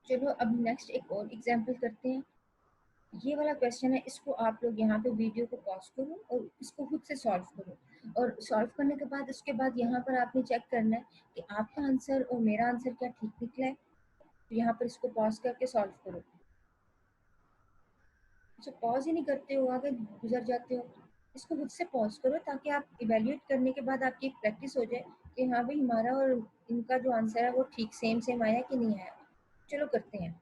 चलो अब नेक्स्ट एक और एग्जांपल करते हैं। ये वाला क्वेश्चन है, इसको आप लोग यहाँ पे वीडियो को पॉज करो और इसको खुद से सॉल्व करो, और सॉल्व करने के बाद उसके बाद यहाँ पर आपने चेक करना है कि आपका आंसर और मेरा आंसर क्या ठीक निकला है। तो यहाँ पर इसको पॉज करके सॉल्व करो। अच्छा, पॉज ही नहीं करते हो, आगे गुजर जाते हो। इसको खुद से पॉज करो ताकि आप इवेल्युएट करने के बाद आपकी एक प्रैक्टिस हो जाए कि हाँ भाई हमारा और इनका जो आंसर है वो ठीक सेम सेम आया कि नहीं आया। चलो करते हैं।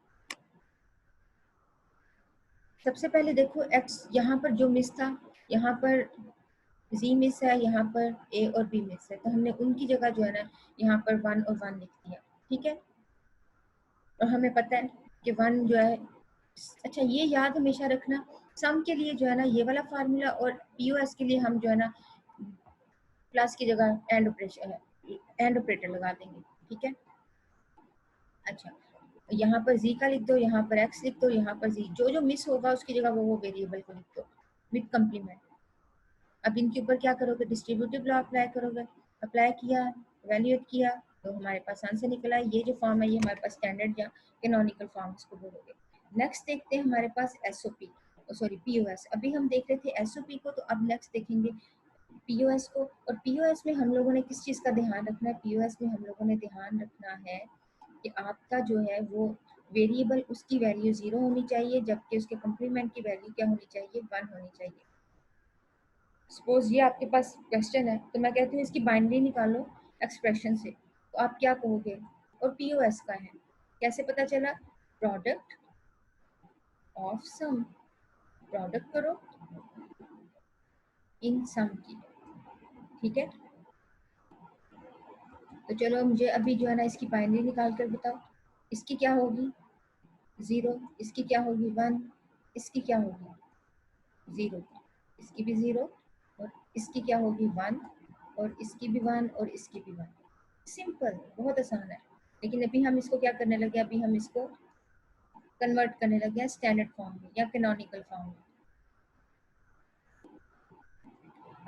सबसे पहले देखो x यहाँ पर जो मिस था, यहाँ पर z मिस है, यहाँ पर a और b मिस है, तो हमने उनकी जगह जो है ना यहाँ पर 1 और 1 लिख दिया। ठीक है, और हमें पता है कि 1 जो है, अच्छा ये याद हमेशा रखना, सम के लिए जो है ना ये वाला फार्मूला, और पीओएस के लिए हम जो है ना प्लस की जगह एंड ऑपरेशन एंड ऑपरेटर लगा देंगे। ठीक है, अच्छा यहाँ पर z का लिख दो, यहाँ पर x लिख दो, यहाँ पर z, जो जो मिस होगा उसकी जगह वो वेरिएबल को लिख दो विद कंप्लीमेंट। अब इनके ऊपर क्या करोगे, डिस्ट्रीब्यूटिव लॉ अप्लाई करोगे। अप्लाई किया, वैल्यूएट किया, तो हमारे पास आंसर निकला है। ये जो फॉर्म है ये हमारे पास स्टैंडर्ड या कैनोनिकल फॉर्म इसको बोलोगे। नेक्स्ट देखते हैं हमारे पास एसओपी, सॉरी पीओएस। अभी हम देख रहे थे एसओपी को, तो अब नेक्स्ट देखेंगे पीओएस को। और पीओएस में हम लोगों ने किस चीज़ का ध्यान रखना है, पीओएस में हम लोगों ने ध्यान रखना है कि आपका जो है वो वेरिएबल उसकी वैल्यू 0 होनी चाहिए, जबकि उसके कम्प्लीमेंट की वैल्यू क्या होनी चाहिए, 1 होनी चाहिए। सपोज ये आपके पास क्वेश्चन है, तो मैं कहती हूँ इसकी बाइनरी निकालो एक्सप्रेशन से, तो आप क्या कहोगे, और पीओएस का है, कैसे पता चला, प्रोडक्ट ऑफ सम, प्रोडक्ट करो इन सम की। ठीक है, तो चलो मुझे अभी जो है ना इसकी बाइनरी निकाल कर बताओ। इसकी क्या होगी 0, इसकी क्या होगी 1, इसकी क्या होगी 0, इसकी भी 0, और इसकी क्या होगी 1, और इसकी भी 1, और इसकी भी 1। सिंपल, बहुत आसान है। लेकिन अभी हम इसको क्या करने लगे, अभी हम इसको कन्वर्ट करने लगे स्टैंडर्ड फॉर्म में या कैनोनिकल फॉर्म में।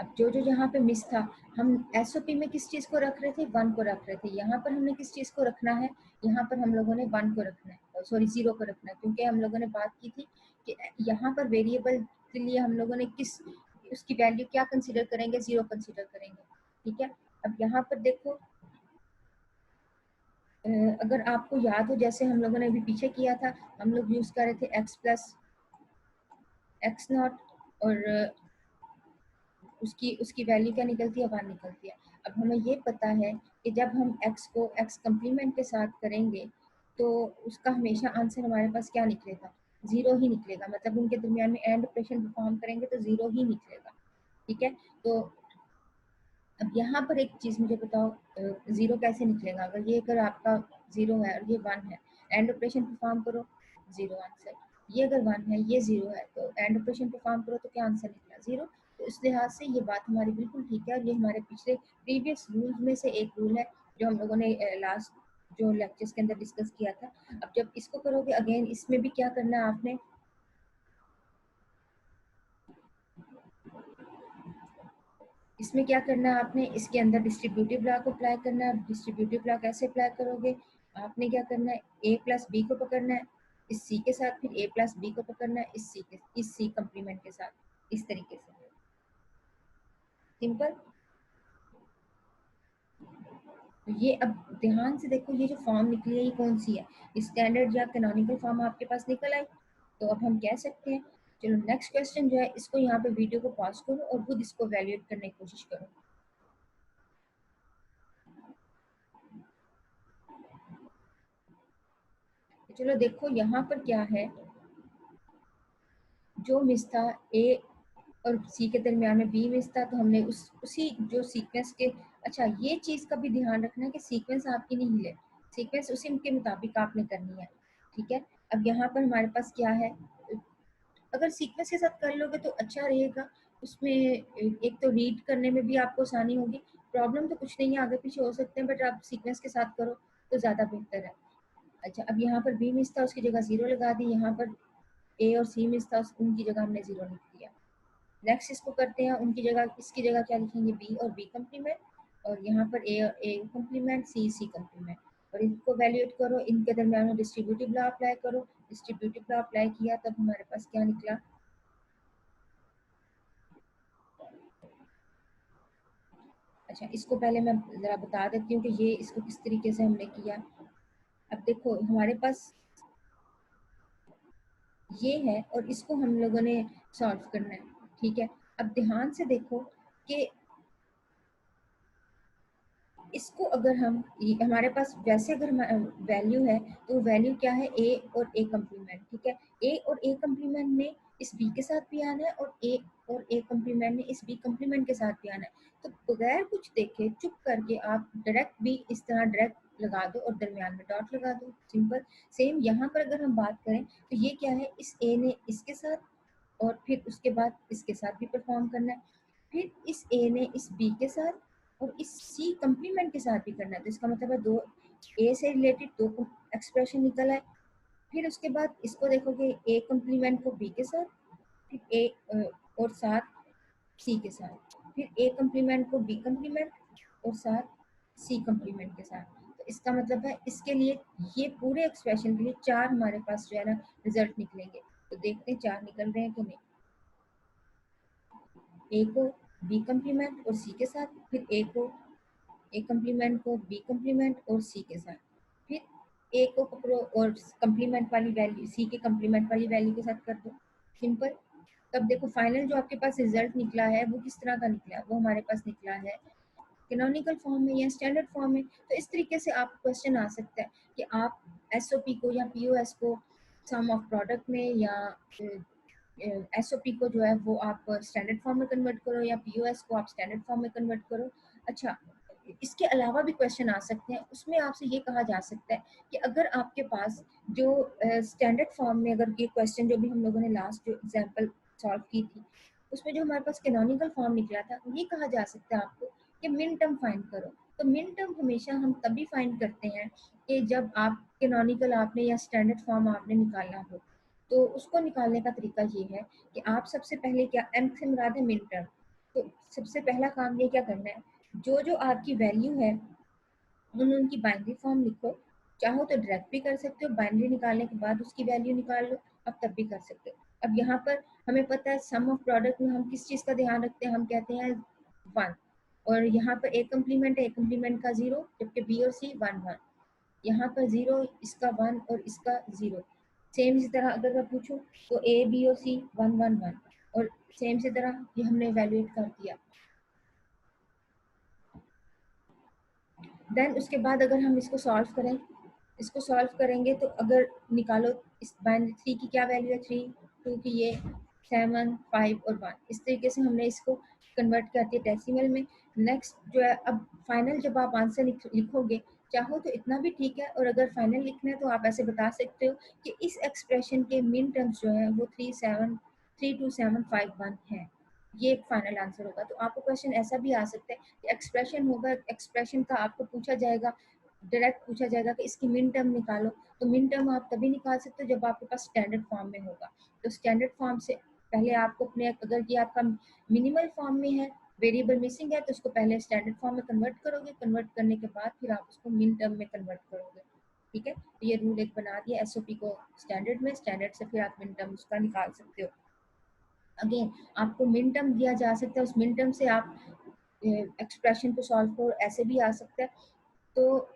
अब जो जो यहाँ पे मिस था, हम एसओपी में किस चीज़ को रख रहे थे, 1 को रख रहे थे। यहाँ पर हमने किस चीज़ को रखना है, यहाँ पर हम लोगों ने 1 को रखना है, सॉरी 0 को रखना है, क्योंकि हम लोगों ने बात की थी कि यहाँ पर वेरिएबल के लिए हम लोगों ने किस उसकी वैल्यू क्या कंसिडर करेंगे, 0 कंसिडर करेंगे। ठीक है, अब यहाँ पर देखो, अगर आपको याद हो जैसे हम लोगों ने अभी पीछे किया था, हम लोग यूज़ कर रहे थे x प्लस एक्स नॉट, और उसकी उसकी वैल्यू क्या निकलती है, 1 निकलती है। अब हमें ये पता है कि जब हम x को x कम्प्लीमेंट के साथ करेंगे तो उसका हमेशा आंसर हमारे पास क्या निकलेगा, 0 ही निकलेगा। मतलब उनके दरमियान में एंड ऑपरेशन परफॉर्म करेंगे तो 0 ही निकलेगा। ठीक है, तो अब यहाँ पर एक चीज़ मुझे बताओ, 0 कैसे निकलेगा, अगर ये अगर आपका 0 है और ये 1 है, एंड ऑपरेशन परफॉर्म करो 0 आंसर। ये अगर 1 है ये 0 है, तो एंड ऑपरेशन परफॉर्म करो तो क्या आंसर निकला, 0। तो इस लिहाज से ये बात हमारी बिल्कुल ठीक है, और ये हमारे पिछले प्रीवियस रूल्स में से एक रूल है जो हम लोगों ने लास्ट जो लेक्चर्स के अंदर डिस्कस किया था। अब जब इसको करोगे अगेन, इसमें भी क्या करना है आपने, इसमें क्या करना है आपने, इसके अंदर डिस्ट्रीब्यूटिव लॉ को अप्लाई करना है। डिस्ट्रीब्यूटिव लॉ कैसे अप्लाई करोगे, आपने क्या करना है, a प्लस बी को पकड़ना है इस c के साथ, फिर a प्लस बी को पकड़ना है इस c कम्प्लीमेंट के साथ, इस तरीके से। सिंपल। तो ये अब ध्यान से देखो, ये जो फॉर्म निकली है ये कौन सी है, स्टैंडर्ड या कैनोनिकल फॉर्म आपके पास निकल आई। तो अब हम कह सकते हैं, चलो नेक्स्ट क्वेश्चन जो है, इसको यहाँ पे वीडियो को पॉज करो और खुद इसको वैल्यूएट करने की कोशिश करो। चलो देखो यहाँ पर क्या है, जो मिस था ए और सी के दरमियान में बी मिस था, तो हमने उसी जो सीक्वेंस के, अच्छा ये चीज़ का भी ध्यान रखना है कि सीक्वेंस आपकी नहीं हिले, सीक्वेंस उसी के मुताबिक आपने करनी है। ठीक है, अब यहाँ पर हमारे पास क्या है, अगर सीक्वेंस के साथ कर लोगे तो अच्छा रहेगा, उसमें एक तो रीड करने में भी आपको आसानी होगी। प्रॉब्लम तो कुछ नहीं है, आगे पीछे हो सकते हैं, बट आप सीक्वेंस के साथ करो तो ज़्यादा बेहतर है। अच्छा, अब यहाँ पर बी मिस था उसकी जगह 0 लगा दी, यहाँ पर ए और सी मिस था उनकी जगह हमने 0 लिख दिया। नेक्स्ट इसको करते हैं, उनकी जगह इसकी जगह क्या लिखेंगे, बी और बी कम्प्लीमेंट, और यहाँ पर ए और ए कम्प्लीमेंट, सी सी कम्प्लीमेंट, और इनको वैल्यूएट करो, इनके दरमियान में डिस्ट्रीब्यूटिव लॉ अप्लाई करो। डिस्ट्रीब्यूटिव लॉ अप्लाई किया तब हमारे पास क्या निकला, अच्छा इसको पहले मैं ज़रा बता देती हूँ कि ये इसको किस तरीके से हमने किया। अब देखो हमारे पास ये है और इसको हम लोगों ने सॉल्व करना है, ठीक है। अब ध्यान से देखो कि इसको अगर हम हमारे पास वैसे अगर वैल्यू है तो वैल्यू क्या है, ए और ए कम्प्लीमेंट, ठीक है। ए और ए कम्प्लीमेंट ने इस बी के साथ भी आना है और ए कम्प्लीमेंट ने इस बी कम्प्लीमेंट के साथ भी आना है। तो बगैर कुछ देखे चुप करके आप डायरेक्ट भी इस तरह डायरेक्ट लगा दो और दरमियान में डॉट लगा दो, सिंपल। सेम यहाँ पर अगर हम बात करें तो ये क्या है, इस ए ने इसके साथ और फिर उसके बाद इसके साथ भी परफॉर्म करना है, फिर इस ए ने इस बी के साथ और इस सी कम्प्लीमेंट के साथ भी करना है। तो इसका मतलब है दो ए से रिलेटेड दो एक्सप्रेशन निकल आए। फिर उसके बाद इसको देखोगे ए कम्प्लीमेंट को बी के साथ, फिर ए और साथ सी के साथ, फिर ए कम्प्लीमेंट को बी कम्प्लीमेंट और साथ सी कम्प्लीमेंट के साथ। तो इसका मतलब है इसके लिए ये पूरे एक्सप्रेशन के लिए चार हमारे पास जो है ना रिजल्ट निकलेंगे। तो देखते हैं चार निकल रहे हैं कि नहीं। ए को बी कम्प्लीमेंट और सी के साथ, फिर ए कम्प्लीमेंट को बी कम्प्लीमेंट और सी के साथ, फिर ए को पकड़ो और कम्प्लीमेंट वाली वैल्यू सी के कम्प्लीमेंट वाली वैल्यू के साथ कर दो, सिंपल। तब देखो फाइनल जो आपके पास रिजल्ट निकला है वो किस तरह का निकला है, वो हमारे पास निकला है कैनोनिकल फॉर्म में या स्टैंडर्ड फॉर्म में। तो इस तरीके से आप क्वेश्चन आ सकता है कि आप एसओपी को या पीओएस को सम ऑफ प्रोडक्ट में या एसओपी को जो है वो आप स्टैंडर्ड फॉर्म में कन्वर्ट करो या पीओएस को आप स्टैंडर्ड फॉर्म में कन्वर्ट करो। अच्छा इसके अलावा भी क्वेश्चन आ सकते हैं, उसमें आपसे ये कहा जा सकता है कि अगर आपके पास जो स्टैंडर्ड फॉर्म में अगर ये क्वेश्चन जो भी हम लोगों ने लास्ट जो एग्जांपल सॉल्व की थी उसमें जो हमारे पास कैनोनिकल फॉर्म निकला था, ये कहा जा सकता है आपको कि मिन टर्म फाइंड करो। तो मिन टर्म हमेशा हम तभी फाइंड करते हैं कि जब आप कैनोनिकल आपने या स्टैंडर्ड फॉर्म आपने निकालना हो। तो उसको निकालने का तरीका ये है कि आप सबसे पहले क्या एम से मुराद है मिन टर्म। तो सबसे पहला काम ये क्या करना है, जो जो आपकी वैल्यू है उनकी बाइनरी फॉर्म लिखो। चाहो तो डायरेक्ट भी कर सकते हो, बाइनरी निकालने के बाद उसकी वैल्यू निकाल लो, अब तब भी कर सकते हो। अब यहाँ पर हमें पता है सम ऑफ प्रोडक्ट में हम किस चीज़ का ध्यान रखते हैं, हम कहते हैं वन। और यहाँ पर ए कम्प्लीमेंट है, ए कम्प्लीमेंट का जीरो, जबकि बी और सी वन वन। यहाँ पर जीरो, इसका वन और इसका जीरो। सेम इसी तरह अगर मैं पूछूं तो ए बी और सी वन वन वन, और सेम इसी तरह ये हमने वैल्यूएट कर दिया। देन उसके बाद अगर हम इसको सॉल्व करें, इसको सॉल्व करेंगे तो अगर निकालो इस बाइनरी थ्री की क्या वैल्यू है, थ्री, टू की ये, सेवन, फाइव और वन। इस तरीके से हमने इसको कन्वर्ट कर दिया डेसिमल में। नेक्स्ट जो है, अब फाइनल जब आप आंसर लिखोगे, चाहो तो इतना भी ठीक है, और अगर फाइनल लिखना है तो आप ऐसे बता सकते हो कि इस एक्सप्रेशन के मिन टर्म्स जो है वो 32751 है। ये एक फाइनल आंसर होगा। तो आपको क्वेश्चन ऐसा भी आ सकता है कि एक्सप्रेशन होगा, एक्सप्रेशन का आपको पूछा जाएगा, डायरेक्ट पूछा जाएगा कि इसकी मिन टर्म निकालो। तो मिन टर्म आप तभी निकाल सकते हो जब आपके पास स्टैंडर्ड फॉर्म में होगा। तो स्टैंडर्ड फॉर्म से पहले आपको अपने, अगर ये आपका मिनिमल फॉर्म में है, वेरिएबल मिसिंग है, तो उसको पहले स्टैंडर्ड फॉर्म में कन्वर्ट करोगे, कन्वर्ट करने के बाद फिर आप उसको मिन टर्म में कन्वर्ट करोगे, ठीक है। तो ये रूल एक बना दिया एसओपी को स्टैंडर्ड में, स्टैंडर्ड से फिर आप मिन टर्म उसका निकाल सकते हो। अगेन आपको मिन टर्म दिया जा सकता है, उस मिन टर्म से आप एक्सप्रेशन को सॉल्व करो, ऐसे भी आ सकता है। तो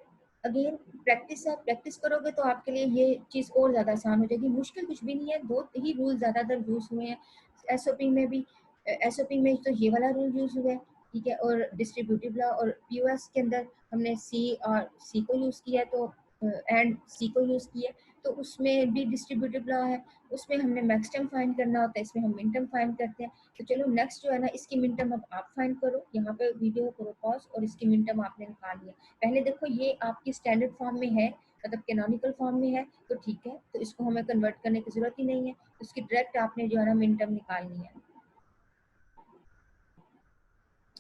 अगेन प्रैक्टिस है, प्रैक्टिस करोगे तो आपके लिए ये चीज़ और ज़्यादा आसान हो जाएगी। मुश्किल कुछ भी नहीं है, दो ही रूल ज़्यादातर यूज़ हुए हैं एसओपी में भी। एसओपी में तो ये वाला रूल यूज़ हुआ है, ठीक है, और डिस्ट्रीब्यूटिव लॉ और पीओएस के अंदर हमने सी को यूज़ किया है, तो एंड सी को यूज़ किया है, तो उसमें भी डिस्ट्रीब्यूटिव लॉ है। उसमें हमने मैक्स टर्म फाइंड करना होता है, इसमें हम मिन टर्म फाइंड करते हैं। तो चलो नेक्स्ट जो है ना, इसकी मिन टर्म अब आप फाइंड करो, यहाँ पे वीडियो करो पॉज और इसकी मिन टर्म आपने निकाल लिया। पहले देखो ये आपकी स्टैंडर्ड फॉर्म में है, मतलब कैनोनिकल फॉर्म में है, तो ठीक है, तो इसको हमें कन्वर्ट करने की जरूरत ही नहीं है, इसकी डायरेक्ट आपने जो है ना मिन टर्म निकालनी है।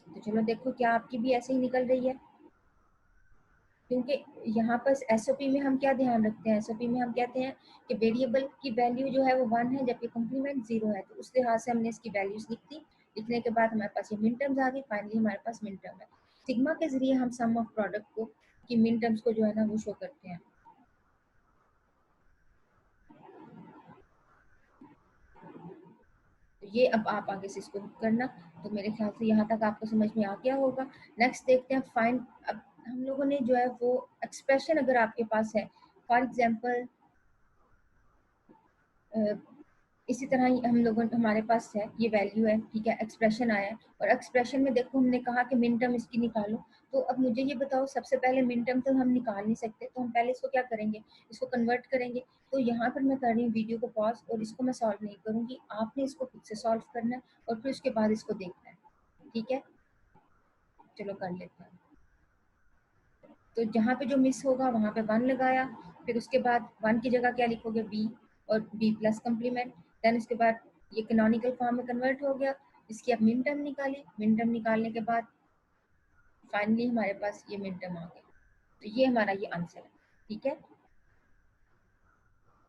तो चलो देखो क्या आपकी भी ऐसे ही निकल रही है, क्योंकि यहाँ पर एसओपी में हम क्या ध्यान रखते हैं, एसओपी में हम कहते हैं कि वेरिएबल की वैल्यू जो है वो वन है जबकि कम्प्लीमेंट जीरो है। तो उस लिहाज से हमने इसकी वैल्यूज लिख दी, लिखने के बाद हमारे पास ये मिन टर्म्स आ गई, फाइनली हमारे पास मिन टर्म है। सिग्मा के जरिए हम सम ऑफ प्रोडक्ट को आपकी मिन टर्म्स को जो है ना वो शो करते हैं। तो ये अब आप आगे से इसको करना। तो मेरे ख्याल से यहाँ तक आपको समझ में आ गया होगा। नेक्स्ट देखते हैं फाइंड। अब हम लोगों ने जो है वो एक्सप्रेशन अगर आपके पास है, फॉर एग्जांपल इसी तरह ही हम लोगों हमारे पास है ये वैल्यू है, ठीक है, एक्सप्रेशन आया है और एक्सप्रेशन में देखो हमने कहा कि मिन टर्म इसकी निकालो। तो अब मुझे ये बताओ, सबसे पहले मिन टर्म तो हम निकाल नहीं सकते, तो हम पहले इसको क्या करेंगे, इसको कन्वर्ट करेंगे। तो यहाँ पर मैं कर रही हूँ वीडियो को पॉज और इसको मैं सॉल्व नहीं करूँगी, आपने इसको खुद से सॉल्व करना है और फिर उसके बाद इसको देखना है, ठीक है। चलो कर लेते हैं। तो जहाँ पे जो मिस होगा वहाँ पे 1 लगाया, फिर उसके बाद 1 की जगह क्या लिखोगे, बी और बी प्लस कम्प्लीमेंट। देन उसके बाद ये कैनोनिकल फॉर्म में कन्वर्ट हो गया। इसकी अब मिन टर्म निकाली, मिन टर्म निकालने के बाद फाइनली हमारे पास ये मिन टर्म आ गई। तो ये हमारा ये आंसर है, ठीक है।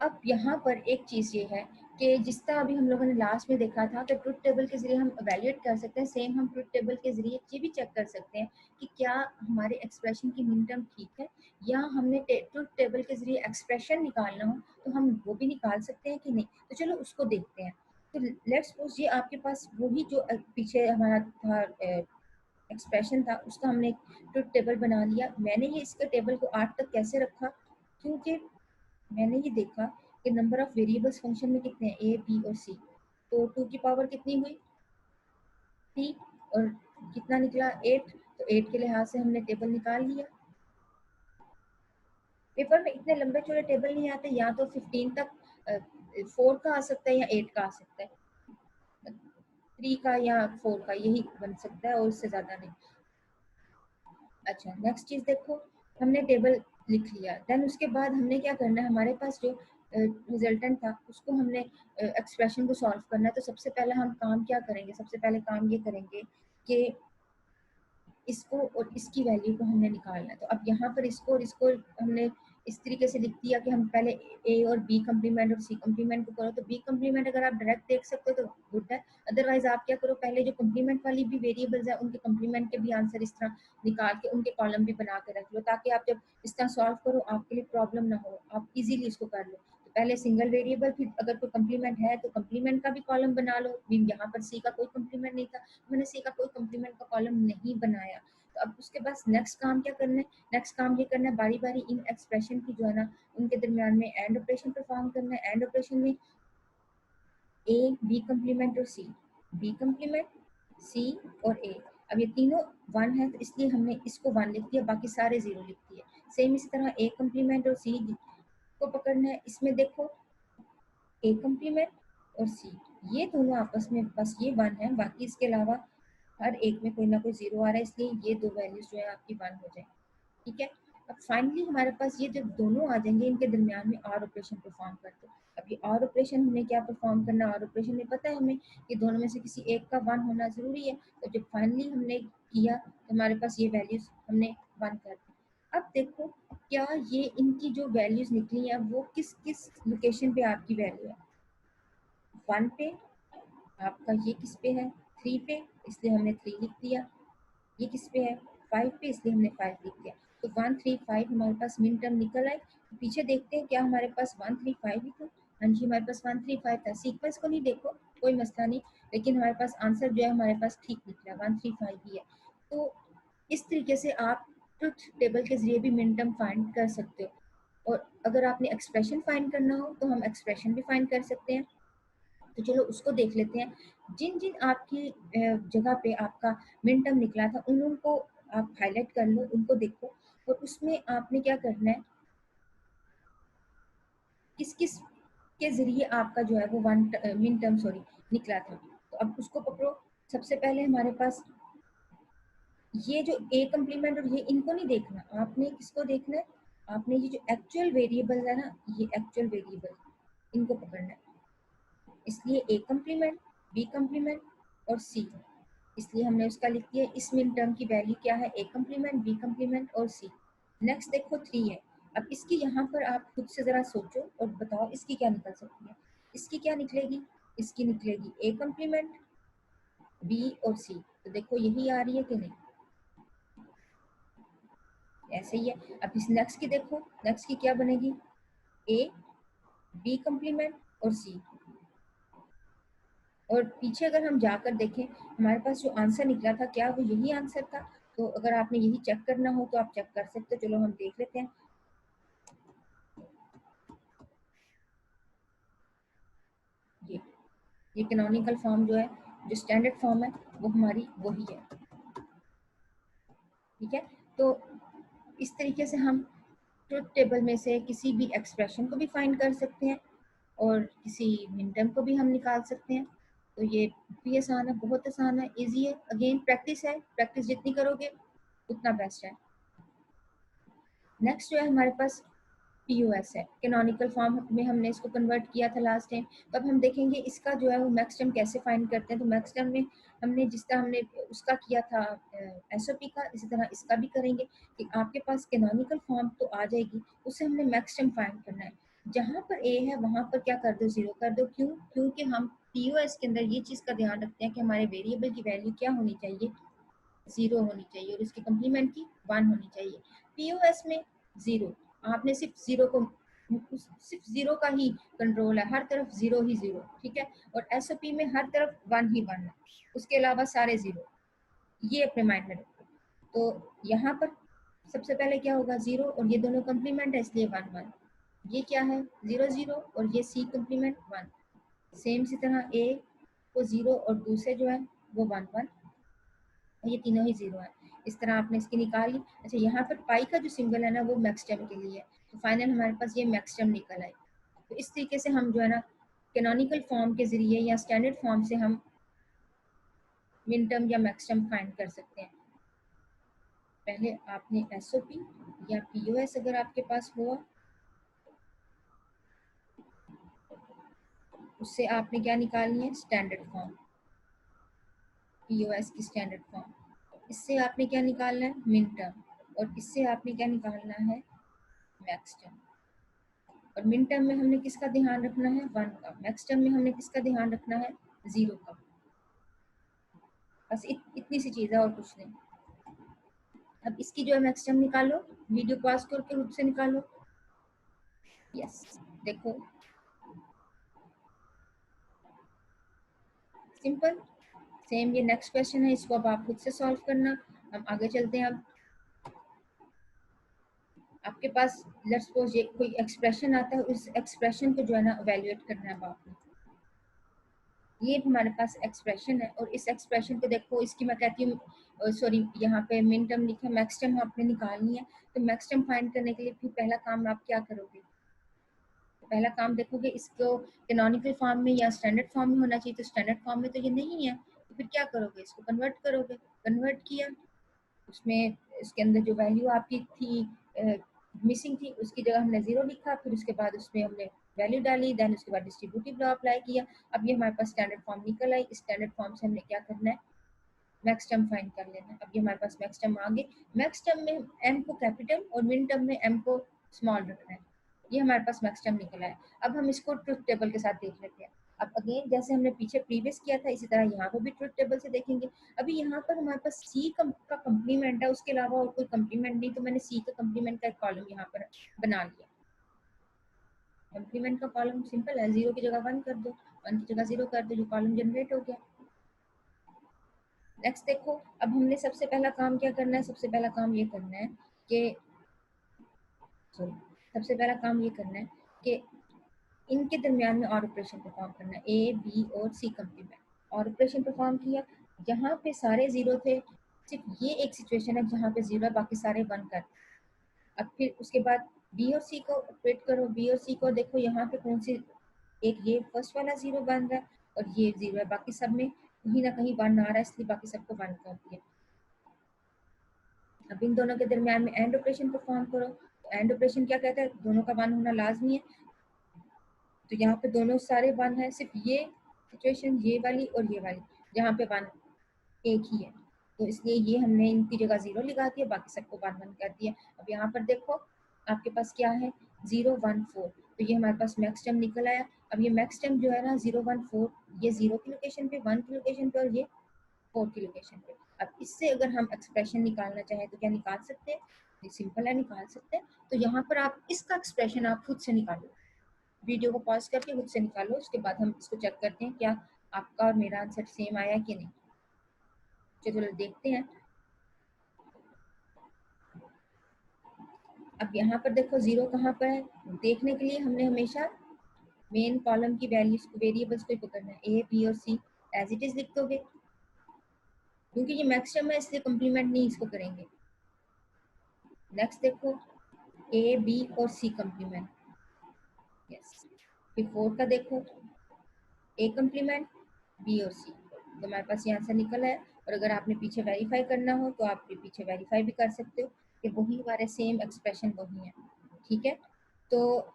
अब यहाँ पर एक चीज़ ये है कि जिस तरह अभी हम लोगों ने लास्ट में देखा था कि ट्रुथ टेबल के जरिए हम एवेल्युएट कर सकते हैं, सेम हम ट्रुथ टेबल के जरिए ये भी चेक कर सकते हैं कि क्या हमारे एक्सप्रेशन की मिन टर्म ठीक है, या हमने ट्रुथ टेबल के जरिए एक्सप्रेशन निकालना हो तो हम वो भी निकाल सकते हैं कि नहीं। तो चलो उसको देखते हैं। तो लेट्स सपोज ये आपके पास वही जो पीछे हमारा था एक्सप्रेशन था, उसका हमने ट्रुथ टेबल बना लिया। मैंने ये इसके टेबल को 8 तक कैसे रखा, क्योंकि मैंने ये देखा कि नंबर ऑफ वेरिएबल्स फंक्शन में कितने हैं, ए बी और सी। तो 2 की पावर कितनी हुई, 3, और कितना निकला 8। तो 8 के लिहाज से हमने टेबल निकाल लिया। पेपर में इतने लंबे चौड़े टेबल नहीं आते, या तो 15 तक 4 का आ सकता है या 8 का आ सकता है, 3 का या 4 का यही बन सकता है और उससे ज़्यादा नहीं। अच्छा नेक्स्ट चीज़ देखो, हमने टेबल लिख लिया। देन उसके बाद हमने क्या करना है, हमारे पास जो रिजल्टेंट था उसको हमने एक्सप्रेशन को सॉल्व करना है। तो सबसे पहले हम काम क्या करेंगे, सबसे पहले काम ये करेंगे कि इसको और इसकी वैल्यू को हमने निकालना है। तो अब यहाँ पर इसको और इसको हमने इस तरीके से लिख दिया कि हम पहले ए और बी कम्प्लीमेंट और सी कम्प्लीमेंट को करो। तो बी कम्प्लीमेंट अगर आप डायरेक्ट देख सकते हो तो गुड है, अदरवाइज आप क्या करो, पहले जो कम्प्लीमेंट वाली भी वेरिएबल्स है उनके कम्प्लीमेंट के भी आंसर इस तरह निकाल के उनके कॉलम भी बना के रख लो, ताकि आप जब इस तरह सॉल्व करो आपके लिए प्रॉब्लम ना हो, आप इजीली इसको कर लो। तो पहले सिंगल वेरिएबल, फिर अगर कोई कम्प्लीमेंट है तो कम्प्लीमेंट का भी कॉलम बना लो। यहाँ पर सी का कोई कम्प्लीमेंट नहीं था, मैंने सी का कोई कम्प्लीमेंट का कॉलम नहीं बनाया। तो अब उसके बाद नेक्स्ट काम क्या करना है, नेक्स्ट काम ये करना है बारी बारी इन एक्सप्रेशन की जो है ना उनके दरमियान में एंड ऑपरेशन परफॉर्म करना है। एंड ऑपरेशन में ए बी कम्प्लीमेंट और सी, बी कम्प्लीमेंट सी और ए। अब ये तीनों 1 है तो इसलिए हमने इसको 1 लिख दिया, बाकी सारे 0 लिख दिए। सेम इसी तरह ए कम्प्लीमेंट और सी को पकड़ना है। इसमें देखो ए कम्प्लीमेंट और सी, ये दोनों आपस में बस ये 1 है, बाकी इसके अलावा हर एक में कोई ना कोई 0 आ रहा है, इसलिए ये दो वैल्यूज जो है आपकी 1 हो जाएगी, ठीक है। अब फाइनली हमारे पास ये जब दोनों आ जाएंगे इनके दरमियान में और ऑपरेशन परफॉर्म करते हैं। अब ये और ऑपरेशन हमने क्या परफॉर्म करना, और ऑपरेशन में पता है हमें कि दोनों में से किसी एक का 1 होना जरूरी है। तो जब फाइनली हमने किया तो हमारे पास ये वैल्यूज हमने 1 कर दी। अब देखो क्या ये इनकी जो वैल्यूज निकली है वो किस किस लोकेशन पे आपकी वैल्यू है। 1 पे आपका, ये किस पे है, 3 पे, इसलिए हमने 3 लिख दिया। ये किस पे है, 5 पे, इसलिए हमने 5 लिख दिया। तो 1 3 5 हमारे पास मिन टर्म निकल आए। तो पीछे देखते हैं क्या हमारे पास 1 3 5 ही था। हाँ जी हमारे पास 1 3 5 था। सीक्वेंस को नहीं देखो, कोई मसला नहीं, लेकिन हमारे पास आंसर जो है हमारे पास ठीक निकला, 1 3 5 ही है। तो इस तरीके से आप ट्रुथ टेबल के जरिए भी मिन टर्म फाइंड कर सकते हो। और अगर आपने एक्सप्रेशन फाइंड करना हो तो हम एक्सप्रेशन भी फाइंड कर सकते हैं। तो चलो उसको देख लेते हैं। जिन जिन आपकी जगह पे आपका मिन टर्म निकला था उन उनको आप हाईलाइट कर लो, उनको देखो। और उसमें आपने क्या करना है, किस किस के जरिए आपका जो है वो मिन टर्म सॉरी निकला था। तो अब उसको पकड़ो। सबसे पहले हमारे पास ये जो ए कम्प्लीमेंट और ये इनको नहीं देखना, आपने किसको देखना है, आपने ये जो एक्चुअल वेरिएबल है ना, ये एक्चुअल वेरिएबल इनको पकड़ना है। इसलिए ए कम्प्लीमेंट, बी कम्प्लीमेंट और सी, इसलिए हमने उसका लिख दिया। इस मिन टर्म की वैल्यू क्या है, ए कम्प्लीमेंट, बी कम्प्लीमेंट और सी। नेक्स्ट देखो 3 है। अब इसकी यहाँ पर आप खुद से ज़रा सोचो और बताओ इसकी क्या निकल सकती है। इसकी क्या निकलेगी, इसकी निकलेगी ए कम्प्लीमेंट, बी और सी। तो देखो यही आ रही है कि नहीं, ऐसे ही है। अब इस नेक्स्ट की देखो, नेक्स्ट की क्या बनेगी, ए बी कम्प्लीमेंट और सी। और पीछे अगर हम जाकर देखें हमारे पास जो आंसर निकला था क्या वो यही आंसर था। तो अगर आपने यही चेक करना हो तो आप चेक कर सकते हो। चलो हम देख लेते हैं। ये कैनोनिकल फॉर्म जो है, जो स्टैंडर्ड फॉर्म है, वो हमारी वही है। ठीक है, तो इस तरीके से हम ट्रुथ टेबल में से किसी भी एक्सप्रेशन को भी फाइंड कर सकते हैं और किसी मिन टर्म को भी हम निकाल सकते हैं। तो ये भी आसान है, बहुत आसान है, इजी है। अगेन प्रैक्टिस है, प्रैक्टिस जितनी करोगे उतना बेस्ट है। नेक्स्ट जो है हमारे पास POS है, कैनोनिकल फॉर्म में हमने इसको कन्वर्ट किया था लास्ट टाइम। तो अब हम देखेंगे इसका जो है वो मैक्स टर्म कैसे फाइंड करते हैं। तो मैक्स टर्म में हमने जिस तरह हमने उसका किया था SOP का, इसी तरह इसका भी करेंगे कि आपके पास कैनोनिकल फॉर्म तो आ जाएगी, उससे हमने मैक्स टर्म फाइंड करना है। जहाँ पर A है वहाँ पर क्या कर दो, 0 कर दो। क्यों? क्योंकि हम POS के अंदर ये चीज़ का ध्यान रखते हैं कि हमारे वेरिएबल की वैल्यू क्या होनी चाहिए, 0 होनी चाहिए और उसके कम्प्लीमेंट की 1 होनी चाहिए। POS में 0, आपने सिर्फ 0 को, सिर्फ 0 का ही कंट्रोल है, हर तरफ 0 ही 0। ठीक है, और SOP में हर तरफ 1 ही 1 है, उसके अलावा सारे 0। ये अपने माइंड में रखो। तो यहाँ पर सबसे पहले क्या होगा, 0 और ये दोनों कम्प्लीमेंट है इसलिए 1 1। ये क्या है, 0 0 और ये C कम्प्लीमेंट 1। सेम इसी तरह A को 0 और दूसरे जो है वो 1 1, ये तीनों ही 0 है। इस तरह आपने इसकी निकाली। अच्छा, यहाँ पर पाई का जो सिंबल है ना वो मैक्स टर्म के लिए है। तो फाइनल हमारे पास ये मैक्स टर्म निकल आए। तो इस तरीके से हम जो है ना कैनोनिकल फॉर्म के जरिए या स्टैंडर्ड फॉर्म से हम मिन टर्म या मैक्स टर्म फाइंड कर सकते हैं। पहले आपने SOP या POS अगर आपके पास हुआ, उससे आपने क्या निकालनी है, स्टैंडर्ड फॉर्म, POS की स्टैंडर्ड फॉर्म। इससे आपने क्या निकालना है, मिन टर्म, और इससे आपने क्या निकालना है, मैक्स टर्म। और मिन टर्म में हमने किसका ध्यान रखना है, 1 का। मैक्स टर्म में हमने किसका ध्यान रखना है, 0 का। बस इतनी सी चीज़ है और कुछ नहीं। अब इसकी जो है मैक्स टर्म निकालो, वीडियो पॉज करके खुद से निकालो। यस, देखो सिंपल। सेम ये नेक्स्ट क्वेश्चन है, इसको अब आप खुद से सॉल्व करना। हम आगे चलते हैं। अब आपके पास लेट्स सपोज ये कोई एक्सप्रेशन आता है, उस एक्सप्रेशन को जो है ना इवैल्यूएट करना है अब आपने। ये हमारे पास एक्सप्रेशन है और इस एक्सप्रेशन को देखो, इसकी मैं कहती हूँ सॉरी, यहाँ पे मिन टर्म लिखा है, मैक्स टर्म आपने निकालनी है। तो मैक्स टर्म फाइंड करने के लिए फिर पहला काम आप क्या करोगे, तो पहला काम देखोगे इसको कैनोनिकल फॉर्म में या स्टैंडर्ड फॉर्म में होना चाहिए। तो स्टैंडर्ड फॉर्म में तो ये नहीं है, तो फिर क्या करोगे, इसको कन्वर्ट करोगे। कन्वर्ट किया, उसमें इसके अंदर जो वैल्यू आपकी थी मिसिंग थी, उसकी जगह हमने 0 लिखा, फिर उसके बाद उसमें हमने वैल्यू डाली, देन उसके बाद डिस्ट्रीब्यूटिव लॉ अप्लाई किया। अब ये हमारे पास स्टैंडर्ड फॉर्म निकल आई। इस स्टैंडर्ड फॉर्म से हमने क्या करना है, मैक्स टर्म फाइंड कर लेना है। अब ये हमारे पास मैक्स टर्म आ गए। मैक्स टर्म में m को कैपिटल और मिन टर्म में m को स्मॉल रखना है। ये हमारे पास मैक्स टर्म निकला है। अब हम इसको ट्रुथ टेबल के साथ देख लेते हैं। अब अगेन जैसे हमने पीछे प्रीवियस किया था, इसी तरह यहाँ पर भी ट्रुथ टेबल से देखेंगे। अभी यहाँ पर हमारे पास C का कम्प्लीमेंट है, उसके अलावा और कोई कम्प्लीमेंट नहीं, तो मैंने C का कम्प्लीमेंट का एक कॉलम यहाँ पर बना लिया। कम्प्लीमेंट का कॉलम सिंपल है, 0 की जगह 1 कर दो, 1 की जगह 0 कर दो, जो कॉलम जनरेट हो गया। नेक्स्ट देखो, अब हमने सबसे पहला काम क्या करना है, सबसे पहला काम ये करना है कि सॉरी सबसे पहला काम ये करना है कि इनके दरमियान में और ऑपरेशन परफॉर्म करना है, A B और C कम्प्लीमेंट। और ऑपरेशन परफॉर्म किया, जहाँ पे सारे 0 थे, सिर्फ ये एक सिचुएशन है जहाँ पे 0 है, बाकी सारे 1 कर। अब फिर उसके बाद B और C को ऑपरेट करो। B और C को देखो यहाँ पे कौन सी, एक ये फर्स्ट वाला 0 बन रहा है और ये 0 है, बाकी सब में कहीं ना कहीं 1 आ रहा है, इसलिए बाकी सबको 1 कर दिया। अब इन दोनों के दरमियान में एंड ऑपरेशन परफॉर्म करो। एंड ऑपरेशन क्या कहता है, दोनों का 1 होना लाजमी है। तो यहाँ पे दोनों सारे 1 है, सिर्फ ये सिचुएशन, ये वाली और ये वाली, जहाँ पे 1 एक ही है, तो इसलिए ये हमने इनकी जगह 0 लगा दिया, बाकी सबको 1 1 कर दिया। अब यहाँ पर देखो आपके पास क्या है, 0 1 4, तो ये हमारे पास मैक्स टर्म निकल आया। अब ये मैक्स टर्म जो है ना 0 1 4, ये 0 की लोकेशन पे, 1 की लोकेशन पे और ये 4 की लोकेशन पे। अब इससे अगर हम एक्सप्रेशन निकालना चाहें तो क्या निकाल सकते हैं, ये सिंपल है, निकाल सकते हैं। तो यहाँ पर आप इसका एक्सप्रेशन आप खुद से निकालो, वीडियो को पॉज करके खुद से निकालो। उसके बाद हम इसको चेक करते हैं क्या आपका और मेरा आंसर सेम आया कि नहीं। चलो देखते हैं। अब यहाँ पर देखो जीरो कहाँ पर है, देखने के लिए हमने हमेशा मेन कॉलम की वैल्यूज को, वेरिएबल्स को पकड़ना है। ए बी और सी एज इट इज लिख दोगे, क्योंकि ये मैक्सिमम है इसलिए कम्प्लीमेंट नहीं इसको करेंगे। नेक्स्ट देखो ए बी और सी कम्प्लीमेंट, यस। फिर फोर का देखो ए कम्प्लीमेंट बी और सी, तो हमारे पास ये आंसर निकला है। और अगर आपने पीछे वेरीफाई करना हो तो आप पीछे वेरीफाई भी कर सकते हो कि वही हमारे सेम एक्सप्रेशन वही है, ठीक है। तो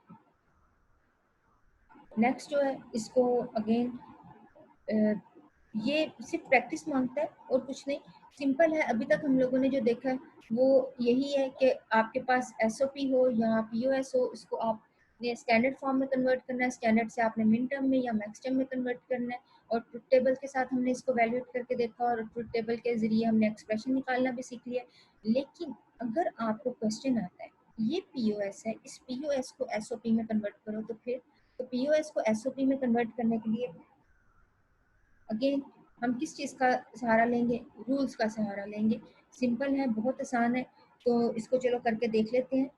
नेक्स्ट जो है इसको अगेन ये सिर्फ प्रैक्टिस मांगता है और कुछ नहीं, सिंपल है। अभी तक हम लोगों ने जो देखा है वो यही है कि आपके पास एसओपी हो या पीओएस हो, इसको आपने स्टैंडर्ड फॉर्म में कन्वर्ट करना है, स्टैंडर्ड से आपने मिन टर्म में या मैक्स टर्म में कन्वर्ट करना है। और ट्रुथ टेबल के साथ हमने इसको वैल्यूएट करके देखा और ट्रुथ टेबल के जरिए हमने एक्सप्रेशन निकालना भी सीख लिया। लेकिन अगर आपको क्वेश्चन आता है ये पीओएस है, इस पीओएस को एसओपी में कन्वर्ट करो, तो फिर तो पीओएस को एसओपी में कन्वर्ट करने के लिए अगेन हम किस चीज़ का सहारा लेंगे, रूल्स का सहारा लेंगे। सिंपल है, बहुत आसान है। तो इसको चलो करके देख लेते हैं।